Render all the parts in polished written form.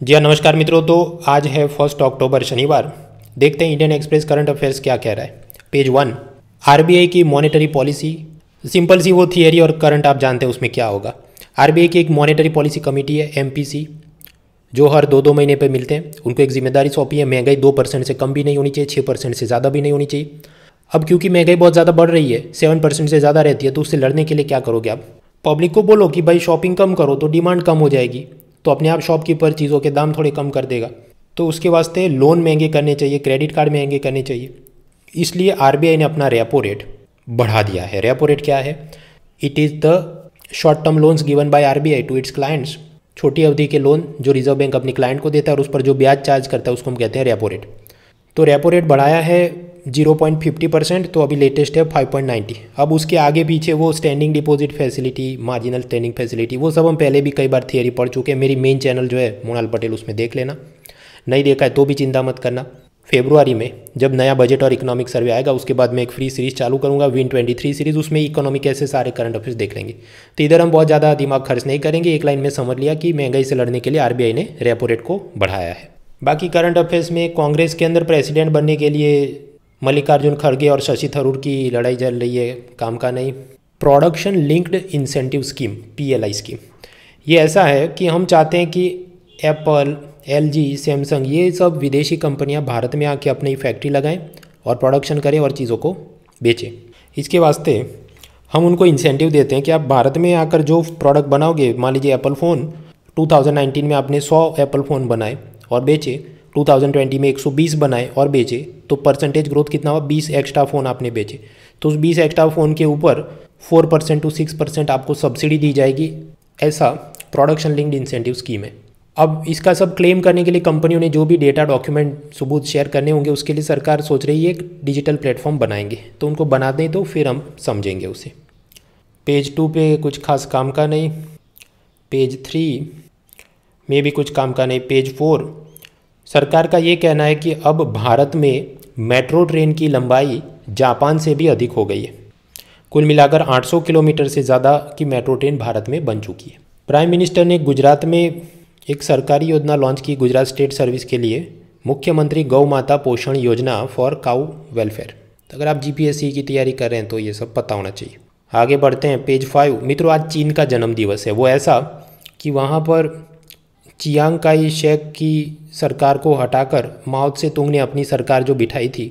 जी हाँ, नमस्कार मित्रों। तो आज है 1 अक्टूबर शनिवार। देखते हैं इंडियन एक्सप्रेस करंट अफेयर्स क्या कह रहा है। पेज 1, आरबीआई की मॉनेटरी पॉलिसी। सिंपल सी वो थियरी और करंट आप जानते हैं उसमें क्या होगा। आरबीआई की एक मॉनेटरी पॉलिसी कमेटी है एमपीसी, जो हर 2-2 महीने पे मिलते हैं। उनको एक जिम्मेदारी सौंपी है, महंगाई 2% से कम भी नहीं होनी चाहिए, 6% से ज़्यादा भी नहीं होनी चाहिए। अब क्योंकि महंगाई बहुत ज़्यादा बढ़ रही है, 7% से ज़्यादा रहती है, तो उससे लड़ने के लिए क्या करोगे आप? पब्लिक को बोलो कि भाई शॉपिंग कम करो, तो डिमांड कम हो जाएगी, तो अपने आप शॉपकीपर चीज़ों के दाम थोड़े कम कर देगा। तो उसके वास्ते लोन महंगे करने चाहिए, क्रेडिट कार्ड महंगे करने चाहिए। इसलिए आरबीआई ने अपना रेपो रेट बढ़ा दिया है। रेपो रेट क्या है? It is the short term loans given by RBI to its clients. छोटी अवधि के लोन जो रिजर्व बैंक अपनी क्लाइंट को देता है और उस पर जो ब्याज चार्ज करता है उसको हम कहते हैं रेपो रेट। तो रेपो रेट बढ़ाया है 0.50%, तो अभी लेटेस्ट है 5.90। अब उसके आगे पीछे वो standing deposit facility, marginal standing facility, वो सब हम पहले भी कई बार थियरी पढ़ चुके हैं। मेरी मेन चैनल जो है मोनाल पटेल, उसमें देख लेना। नहीं देखा है तो भी चिंता मत करना। फेब्रुआरी में जब नया बजट और इकोनॉमिक सर्वे आएगा उसके बाद मैं एक फ्री सीरीज़ चालू करूँगा, विन 23 सीरीज़। उसमें इकोनॉमिक ऐसे सारे करंट अफेयर्स देख लेंगे। तो इधर हम बहुत ज़्यादा दिमाग खर्च नहीं करेंगे, एक लाइन में समझ लिया कि महंगाई से लड़ने के लिए आरबीआई ने रेपो रेट को बढ़ाया है। बाकी करंट अफेयर्स में कांग्रेस के अंदर प्रेसिडेंट बनने के लिए मल्लिकार्जुन खड़गे और शशि थरूर की लड़ाई चल रही है, काम का नहीं। Production linked incentive scheme, PLI scheme, ये ऐसा है कि हम चाहते हैं कि एप्पल, एलजी, सैमसंग, ये सब विदेशी कंपनियां भारत में आके अपनी फैक्ट्री लगाएं और प्रोडक्शन करें और चीज़ों को बेचें। इसके वास्ते हम उनको इंसेंटिव देते हैं कि आप भारत में आकर जो प्रोडक्ट बनाओगे, मान लीजिए एप्पल फ़ोन 2019 में आपने 100 एप्पल फ़ोन बनाए और बेचे, 2020 में 120 बनाए और बेचे, तो परसेंटेज ग्रोथ कितना हुआ? 20 एक्स्ट्रा फ़ोन आपने बेचे, तो उस 20 एक्स्ट्रा फ़ोन के ऊपर 4% to 6% आपको सब्सिडी दी जाएगी। ऐसा प्रोडक्शन लिंक्ड इंसेंटिव स्कीम है। अब इसका सब क्लेम करने के लिए कंपनियों ने जो भी डेटा, डॉक्यूमेंट, सबूत शेयर करने होंगे, उसके लिए सरकार सोच रही है एक डिजिटल प्लेटफॉर्म बनाएंगे। तो उनको बना दें तो फिर हम समझेंगे उसे। पेज 2 पे कुछ खास काम का नहीं। पेज 3 में भी कुछ काम का नहीं। पेज 4, सरकार का ये कहना है कि अब भारत में मेट्रो ट्रेन की लंबाई जापान से भी अधिक हो गई है। कुल मिलाकर 800 किलोमीटर से ज़्यादा की मेट्रो ट्रेन भारत में बन चुकी है। प्राइम मिनिस्टर ने गुजरात में एक सरकारी योजना लॉन्च की गुजरात स्टेट सर्विस के लिए, मुख्यमंत्री गौ माता पोषण योजना फॉर काउ वेलफेयर। तो अगर आप जीपीएससी की तैयारी कर रहे हैं तो ये सब पता होना चाहिए। आगे बढ़ते हैं। पेज 5, मित्रों आज चीन का जन्म दिवस है। वो ऐसा कि वहाँ पर चियांग काई शेक की सरकार को हटाकर माओ त्से तुंग ने अपनी सरकार जो बिठाई थी,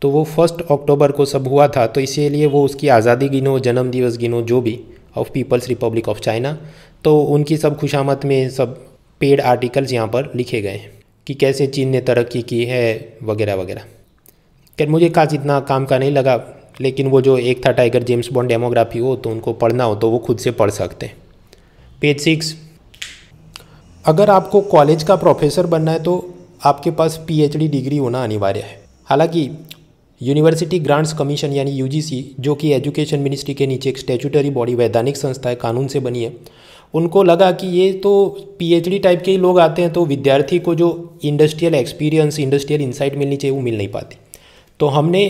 तो वो 1 अक्टूबर को सब हुआ था। तो इसीलिए वो उसकी आज़ादी गिनो, जन्म दिवस गिनो, जो भी, of People's Republic of China. तो उनकी सब खुशामद में सब पेड आर्टिकल्स यहाँ पर लिखे गए हैं कि कैसे चीन ने तरक्की की है वगैरह वगैरह। खैर मुझे खास इतना काम का नहीं लगा, लेकिन वो जो एक था टाइगर जेम्स बॉन्ड डेमोग्राफी हो, तो उनको पढ़ना हो तो वो खुद से पढ़ सकते हैं। पेज 6, अगर आपको कॉलेज का प्रोफेसर बनना है तो आपके पास पीएचडी डिग्री होना अनिवार्य है। हालांकि यूनिवर्सिटी ग्रांट्स कमीशन यानी यूजीसी, जो कि एजुकेशन मिनिस्ट्री के नीचे एक स्टैट्यूटरी बॉडी, वैधानिक संस्था है, कानून से बनी है, उनको लगा कि ये तो पीएचडी टाइप के ही लोग आते हैं, तो विद्यार्थी को जो इंडस्ट्रियल एक्सपीरियंस, इंडस्ट्रियल इंसाइट मिलनी चाहिए वो मिल नहीं पाती। तो हमने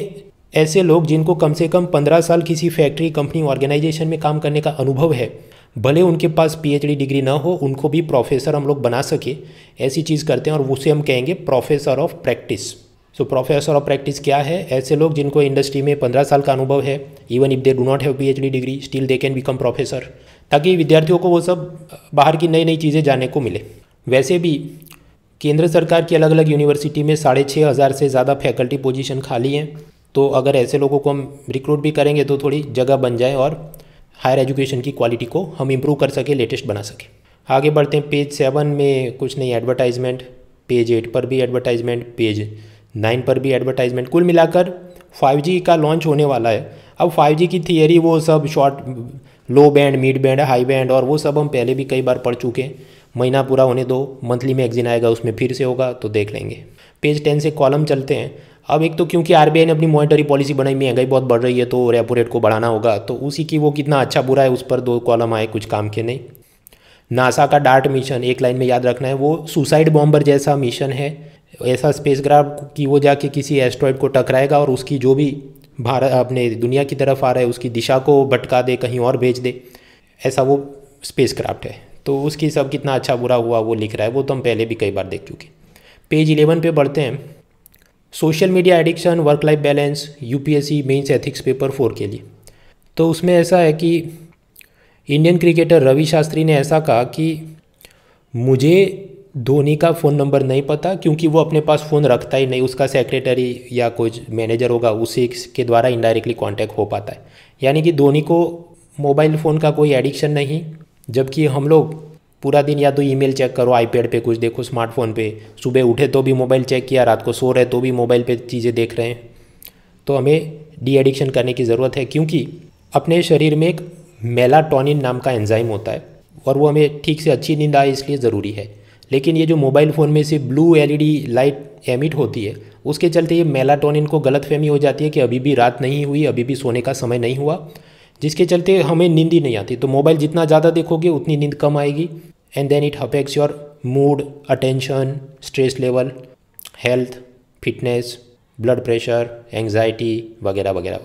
ऐसे लोग जिनको कम से कम 15 साल किसी फैक्ट्री, कंपनी, ऑर्गेनाइजेशन में काम करने का अनुभव है, भले उनके पास पीएचडी डिग्री ना हो, उनको भी प्रोफेसर हम लोग बना सके, ऐसी चीज़ करते हैं और उसे हम कहेंगे professor of practice. So professor of practice क्या है? ऐसे लोग जिनको इंडस्ट्री में 15 साल का अनुभव है, even if they do not have PhD degree, still they can become professor, ताकि विद्यार्थियों को वो सब बाहर की नई नई चीज़ें जानने को मिले। वैसे भी केंद्र सरकार की अलग अलग यूनिवर्सिटी में 6,500 से ज़्यादा फैकल्टी पोजीशन खाली हैं। तो अगर ऐसे लोगों को हम रिक्रूट भी करेंगे तो थोड़ी जगह बन जाए और हायर एजुकेशन की क्वालिटी को हम इम्प्रूव कर सके, लेटेस्ट बना सके। आगे बढ़ते हैं। पेज 7 में कुछ नहीं, एडवर्टाइजमेंट। पेज 8 पर भी एडवर्टाइजमेंट, पेज 9 पर भी एडवर्टाइजमेंट। कुल मिलाकर 5G का लॉन्च होने वाला है। अब 5G की थियरी वो सब शॉर्ट, लो band, mid band, high band, और वो सब हम पहले भी कई बार पढ़ चुके हैं। महीना पूरा होने दो, मंथली मैगजीन आएगा उसमें फिर से होगा, तो देख लेंगे। पेज 10 से कॉलम चलते हैं। अब एक तो क्योंकि आरबीआई ने अपनी मॉनेटरी पॉलिसी बनाई, महंगाई बहुत बढ़ रही है तो रेपो रेट को बढ़ाना होगा, तो उसी की वो कितना अच्छा बुरा है उस पर 2 कॉलम आए, कुछ काम के नहीं। नासा का डार्ट मिशन, एक लाइन में याद रखना है, वो सुसाइड बॉम्बर जैसा मिशन है। ऐसा स्पेसक्राफ्ट कि वो जाके किसी एस्ट्रॉयड को टकराएगा और उसकी जो भी भारत अपने दुनिया की तरफ आ रहा है उसकी दिशा को भटका दे, कहीं और भेज दे, ऐसा वो स्पेसक्राफ्ट है। तो उसकी सब कितना अच्छा बुरा हुआ वो लिख रहा है, वो तो हम पहले भी कई बार देख चुके। पेज 11 पे बढ़ते हैं। Social media addiction, work life balance, UPSC mains ethics paper 4 के लिए। तो उसमें ऐसा है कि इंडियन क्रिकेटर रवि शास्त्री ने ऐसा कहा कि मुझे धोनी का फ़ोन नंबर नहीं पता, क्योंकि वो अपने पास फ़ोन रखता ही नहीं, उसका सेक्रेटरी या कुछ मैनेजर होगा उसी के द्वारा इनडायरेक्टली कांटेक्ट हो पाता है। यानी कि धोनी को मोबाइल फ़ोन का कोई एडिक्शन नहीं, जबकि हम लोग पूरा दिन या तो ईमेल चेक करो, आईपैड पे कुछ देखो, स्मार्टफोन पे, सुबह उठे तो भी मोबाइल चेक किया, रात को सो रहे तो भी मोबाइल पे चीज़ें देख रहे हैं। तो हमें डी एडिक्शन करने की ज़रूरत है, क्योंकि अपने शरीर में एक मेलाटोनिन नाम का एंजाइम होता है और वो हमें ठीक से अच्छी नींद आए इसलिए ज़रूरी है। लेकिन ये जो मोबाइल फ़ोन में से ब्लू एलईडी लाइट एमिट होती है, उसके चलते ये मेलाटोनिन को गलतफहमी हो जाती है कि अभी भी रात नहीं हुई, अभी भी सोने का समय नहीं हुआ, जिसके चलते हमें नींद ही नहीं आती। तो मोबाइल जितना ज़्यादा देखोगे उतनी नींद कम आएगी, and then it affects your mood, attention, stress level, health, fitness, blood pressure, anxiety वगैरह वगैरह।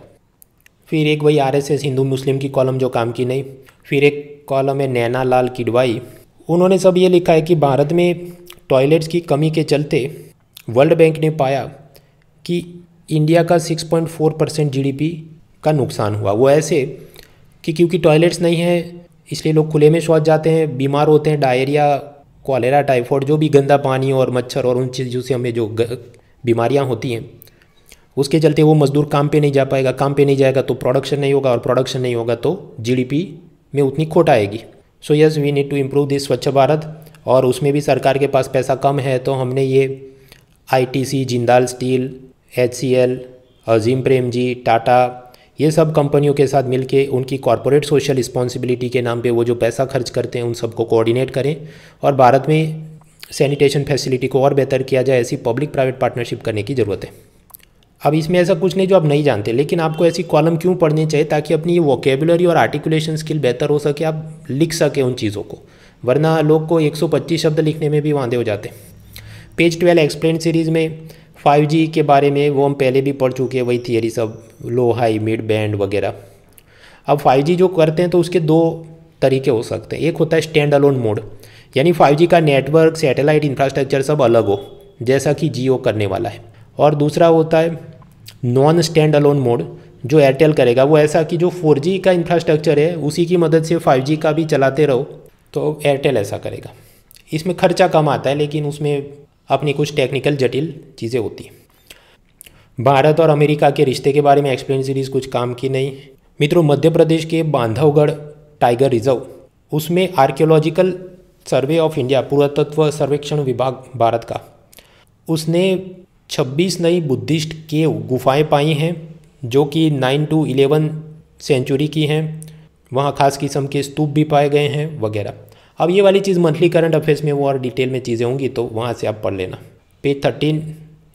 फिर एक वही आरएसएस हिंदू मुस्लिम की कॉलम जो काम की नहीं। फिर एक कॉलम है नैना लाल किडवाई, उन्होंने सब ये लिखा है कि भारत में टॉयलेट्स की कमी के चलते वर्ल्ड बैंक ने पाया कि इंडिया का 6.4% जीडीपी का नुकसान हुआ। वो ऐसे कि क्योंकि टॉयलेट्स नहीं है इसलिए लोग खुले में शौच जाते हैं, बीमार होते हैं, डायरिया, कॉलेरा, टाइफाइड, जो भी गंदा पानी और मच्छर और उन चीज़ों से हमें जो बीमारियां होती हैं, उसके चलते वो मजदूर काम पे नहीं जा पाएगा, काम पे नहीं जाएगा तो प्रोडक्शन नहीं होगा, और प्रोडक्शन नहीं होगा तो जीडीपी में उतनी खोट आएगी। So yes, we need to improve this Swachh Bharat, और उसमें भी सरकार के पास पैसा कम है, तो हमने ये ITC, Jindal steel, HCL, Azim Premji, Tata, ये सब कंपनियों के साथ मिलके उनकी कॉरपोरेट सोशल रिस्पॉन्सिबिलिटी के नाम पे वो जो पैसा खर्च करते हैं उन सबको कोऑर्डिनेट करें, और भारत में सैनिटेशन फैसिलिटी को और बेहतर किया जाए। ऐसी पब्लिक प्राइवेट पार्टनरशिप करने की ज़रूरत है। अब इसमें ऐसा कुछ नहीं जो आप नहीं जानते, लेकिन आपको ऐसी कॉलम क्यों पढ़नी चाहिए, ताकि अपनी ये वोकेबुलरी और आर्टिकुलेशन स्किल बेहतर हो सके, आप लिख सके उन चीज़ों को, वरना लोग को 125 शब्द लिखने में भी वांदे हो जाते हैं। पेज 12 एक्सप्लेन सीरीज़ में 5G के बारे में वो हम पहले भी पढ़ चुके हैं, वही थियरी सब, लो, हाई, मिड बैंड वगैरह। अब 5G जो करते हैं तो उसके दो तरीके हो सकते हैं। एक होता है स्टैंड अलोन मोड, यानी 5G का नेटवर्क, सैटेलाइट इंफ्रास्ट्रक्चर सब अलग हो, जैसा कि जियो करने वाला है। और दूसरा होता है नॉन स्टैंड अलोन मोड, जो एयरटेल करेगा। वो ऐसा कि जो 4G का इंफ्रास्ट्रक्चर है उसी की मदद से 5G का भी चलाते रहो, तो एयरटेल ऐसा करेगा। इसमें खर्चा कम आता है, लेकिन उसमें अपनी कुछ टेक्निकल जटिल चीज़ें होती हैं। भारत और अमेरिका के रिश्ते के बारे में एक्सप्लेन सीरीज़ कुछ काम की नहीं। मित्रों, मध्य प्रदेश के बांधवगढ़ टाइगर रिजर्व, उसमें आर्कियोलॉजिकल सर्वे ऑफ इंडिया, पुरातत्व सर्वेक्षण विभाग भारत का, उसने 26 नई बुद्धिस्ट केव गुफाएं पाई हैं, जो कि 9 to 11 सेंचुरी की हैं। वहाँ खास किस्म के स्तूप भी पाए गए हैं वगैरह। अब ये वाली चीज़ मंथली करंट अफेयर्स में वो और डिटेल में चीज़ें होंगी, तो वहाँ से आप पढ़ लेना। पेज 13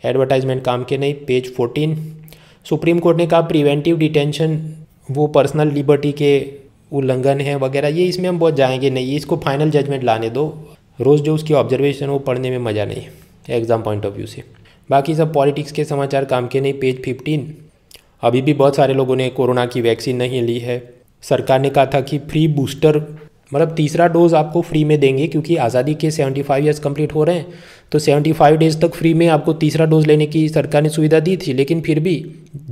एडवर्टाइजमेंट काम के नहीं। पेज 14 सुप्रीम कोर्ट ने कहा प्रिवेंटिव डिटेंशन वो पर्सनल लिबर्टी के उल्लंघन है वगैरह। ये इसमें हम बहुत जाएंगे नहीं, इसको फाइनल जजमेंट लाने दो। रोज़ जो उसकी ऑब्जर्वेशन वो पढ़ने में मज़ा नहीं है एग्ज़ाम पॉइंट ऑफ व्यू से। बाकी सब पॉलिटिक्स के समाचार काम के नहीं। पेज 15 अभी भी बहुत सारे लोगों ने कोरोना की वैक्सीन नहीं ली है। सरकार ने कहा था कि फ्री बूस्टर, मतलब तीसरा डोज आपको फ्री में देंगे, क्योंकि आज़ादी के 75 ईयर्स कंप्लीट हो रहे हैं, तो 75 डेज तक फ्री में आपको तीसरा डोज लेने की सरकार ने सुविधा दी थी। लेकिन फिर भी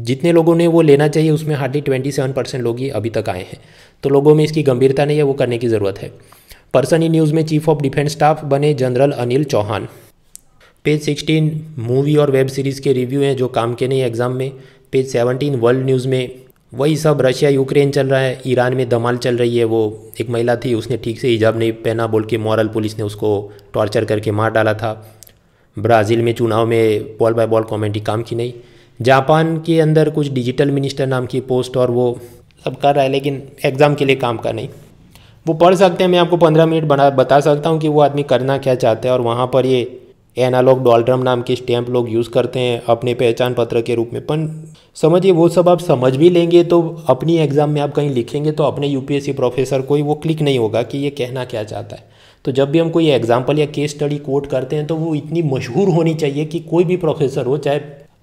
जितने लोगों ने वो लेना चाहिए उसमें हार्डली 27% लोग ही अभी तक आए हैं, तो लोगों में इसकी गंभीरता नहीं है, वो करने की ज़रूरत है। पर्सन इन न्यूज़ में चीफ ऑफ डिफेंस स्टाफ बने general Anil Chauhan. Page 16 movie और वेब सीरीज़ के रिव्यू हैं जो काम के नहीं एग्ज़ाम में। पेज 17 वर्ल्ड न्यूज़ में वही सब, रशिया यूक्रेन चल रहा है, ईरान में धमाल चल रही है। वो एक महिला थी, उसने ठीक से हिजाब नहीं पहना बोल के मॉरल पुलिस ने उसको टॉर्चर करके मार डाला था। ब्राज़ील में चुनाव में बॉल बाय बॉल कमेंट्री काम की नहीं। जापान के अंदर कुछ डिजिटल मिनिस्टर नाम की पोस्ट और वो सब कर रहा है, लेकिन एग्ज़ाम के लिए काम का नहीं। वो पढ़ सकते हैं, मैं आपको 15 मिनट बता सकता हूँ कि वो आदमी करना क्या चाहते हैं। और वहाँ पर ये एनालॉग डॉलड्रम नाम के स्टैम्प लोग यूज़ करते हैं अपने पहचान पत्र के रूप में। पर समझिए वो सब आप समझ भी लेंगे तो अपनी एग्ज़ाम में आप कहीं लिखेंगे तो अपने यूपीएससी प्रोफेसर को ही वो क्लिक नहीं होगा कि ये कहना क्या चाहता है। तो जब भी हम कोई एग्जाम्पल या केस स्टडी कोट करते हैं तो वो इतनी मशहूर होनी चाहिए कि कोई भी प्रोफेसर हो, चाहे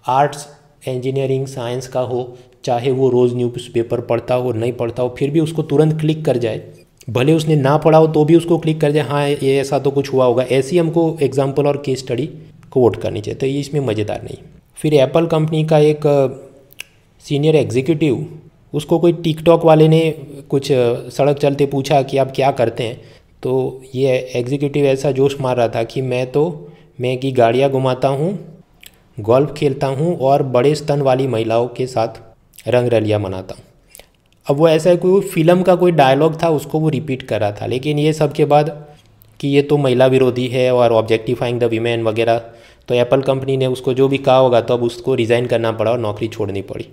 आर्ट्स, इंजीनियरिंग, साइंस का हो, चाहे वो रोज़ न्यूज़पेपर पढ़ता हो नहीं पढ़ता हो, फिर भी उसको तुरंत क्लिक कर जाए भले उसने ना पढ़ा हो तो भी उसको क्लिक कर जाए, हाँ ये ऐसा तो कुछ हुआ होगा, ऐसी हमको एग्जाम्पल और केस स्टडी कोट करनी चाहिए। तो ये इसमें मज़ेदार नहीं। फिर एप्पल कंपनी का एक सीनियर एग्जीक्यूटिव, उसको कोई टिकटॉक वाले ने कुछ सड़क चलते पूछा कि आप क्या करते हैं, तो ये एग्जीक्यूटिव ऐसा जोश मार रहा था कि मैं की गाड़ियाँ घुमाता हूँ, गोल्फ खेलता हूँ और बड़े स्तन वाली महिलाओं के साथ रंग रलियाँ मनाता हूँ। अब वो ऐसा है, कोई फिल्म का कोई डायलॉग था, उसको वो रिपीट कर रहा था। लेकिन ये सब के बाद कि ये तो महिला विरोधी है और ऑब्जेक्टिफाइंग द वीमेन वगैरह, तो एप्पल कंपनी ने उसको जो भी कहा होगा तो अब उसको रिज़ाइन करना पड़ा और नौकरी छोड़नी पड़ी।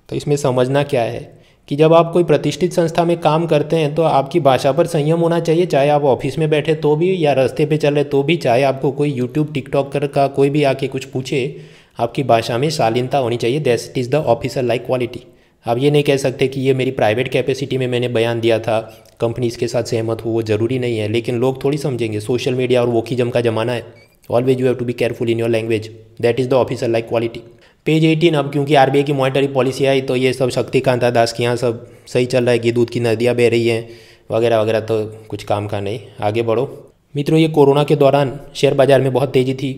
तो इसमें समझना क्या है कि जब आप कोई प्रतिष्ठित संस्था में काम करते हैं तो आपकी भाषा पर संयम होना चाहिए, चाहे आप ऑफिस में बैठे तो भी या रास्ते पे चल रहे तो भी, चाहे आपको कोई यूट्यूब टिकटॉकर का कोई भी आके कुछ पूछे, आपकी भाषा में शालीनता होनी चाहिए। That is the officer like quality. आप ये नहीं कह सकते कि ये मेरी प्राइवेट कैपेसिटी में मैंने बयान दिया था, कंपनी इसके साथ सहमत हो, वो ज़रूरी नहीं है। लेकिन लोग थोड़ी समझेंगे, सोशल मीडिया और वोकिज्म का ज़माना है। Always you have to be careful in your language, that is the officer like quality. Page 18, अब क्योंकि आरबीआई की मॉनेटरी पॉलिसी आई तो ये सब शक्तिकांत दास के यहाँ सब सही चल रहा है कि दूध की नदियाँ बह रही हैं वगैरह वगैरह, तो कुछ काम का नहीं, आगे बढ़ो। मित्रों, ये कोरोना के दौरान शेयर बाज़ार में बहुत तेज़ी थी।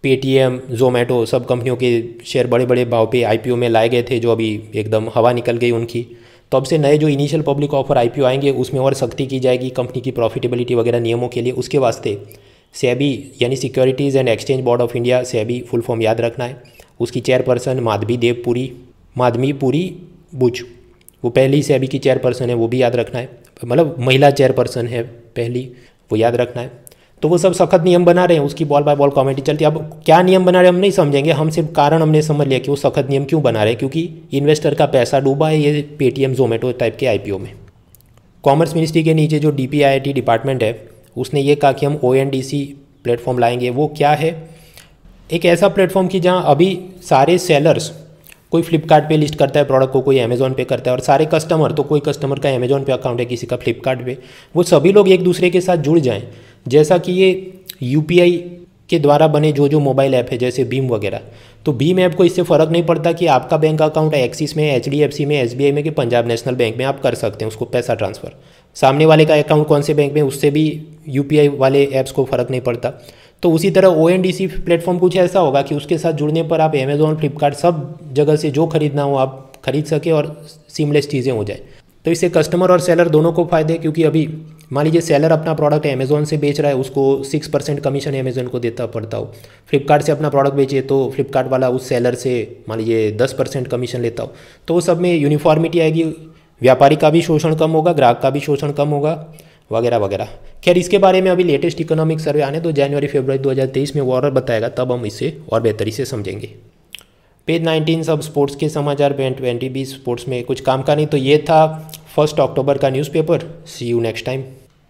पेटीएम, जोमेटो, सब कंपनियों के शेयर बड़े बड़े भाव पे आईपीओ में लाए गए थे, जो अभी एकदम हवा निकल गई उनकी। तो अब से नए जो इनिशियल पब्लिक ऑफर आईपीओ आएंगे उसमें और सख्ती की जाएगी कंपनी की प्रॉफिटेबिलिटी वगैरह नियमों के लिए। उसके वास्ते सेबी यानी securities and exchange board of India, SEBI full form याद रखना है, उसकी चेयरपर्सन माधवीपुरी बुच, वो पहली सेबी की चेयरपर्सन है, वो भी याद रखना है। मतलब महिला चेयरपर्सन है पहली, वो याद रखना है। तो वो सब सख्त नियम बना रहे हैं, उसकी बॉल बाय बॉल कमेटी चलती है। अब क्या नियम बना रहे हैं हम नहीं समझेंगे, हम सिर्फ कारण हमने समझ लिया कि वो सख्त नियम क्यों बना रहे हैं, क्योंकि इन्वेस्टर का पैसा डूबा है ये पेटीएम जोमेटो टाइप के आईपीओ में। कॉमर्स मिनिस्ट्री के नीचे जो डीपीआईटी डिपार्टमेंट है, उसने ये कहा कि हम ओएनडीसी प्लेटफॉर्म लाएंगे। वो क्या है? एक ऐसा प्लेटफॉर्म कि जहाँ अभी सारे सेलर्स, कोई फ्लिपकार्ट पे लिस्ट करता है प्रोडक्ट को, कोई अमेजोन पे करता है, और सारे कस्टमर, तो कोई कस्टमर का अमेजोन पे अकाउंट है, किसी का फ्लिपकार्ट पे, वो सभी लोग एक दूसरे के साथ जुड़ जाएं। जैसा कि ये यूपीआई के द्वारा बने जो मोबाइल ऐप है जैसे भीम वगैरह, तो भीम ऐप को इससे फ़र्क नहीं पड़ता कि आपका बैंक अकाउंट है एक्सिस में, एचडीएफसी में, एसबीआई में कि पंजाब नेशनल बैंक में, आप कर सकते हैं उसको पैसा ट्रांसफ़र। सामने वाले का अकाउंट कौन से बैंक में, उससे भी यूपीआई वाले ऐप्स को फ़र्क नहीं पड़ता। तो उसी तरह ओएनडीसी प्लेटफॉर्म कुछ ऐसा होगा कि उसके साथ जुड़ने पर आप अमेजोन, फ्लिपकार्ट, सब जगह से जो खरीदना हो आप खरीद सके और सीमलेस चीज़ें हो जाए। तो इससे कस्टमर और सेलर दोनों को फ़ायदे, क्योंकि अभी मान लीजिए सेलर अपना प्रोडक्ट अमेजोन से बेच रहा है, उसको 6% कमीशन अमेजोन को देता पड़ता हो। फ्लिपकार्ट से अपना प्रोडक्ट बेचे तो फ्लिपकार्ट वाला उस सेलर से मान लीजिए 10% कमीशन लेता हो। तो वो सब में यूनिफॉर्मिटी आएगी, व्यापारी का भी शोषण कम होगा, ग्राहक का भी शोषण कम होगा, वगैरह वगैरह। खैर, इसके बारे में अभी लेटेस्ट इकोनॉमिक सर्वे आने तो जनवरी-फरवरी 2023 में वो और बताएगा, तब हम इसे और बेहतरी से समझेंगे। पेज 19 सब स्पोर्ट्स के समाचार, 2020 स्पोर्ट्स में कुछ काम का नहीं। तो ये था 1 अक्टूबर का newspaper. See you next time.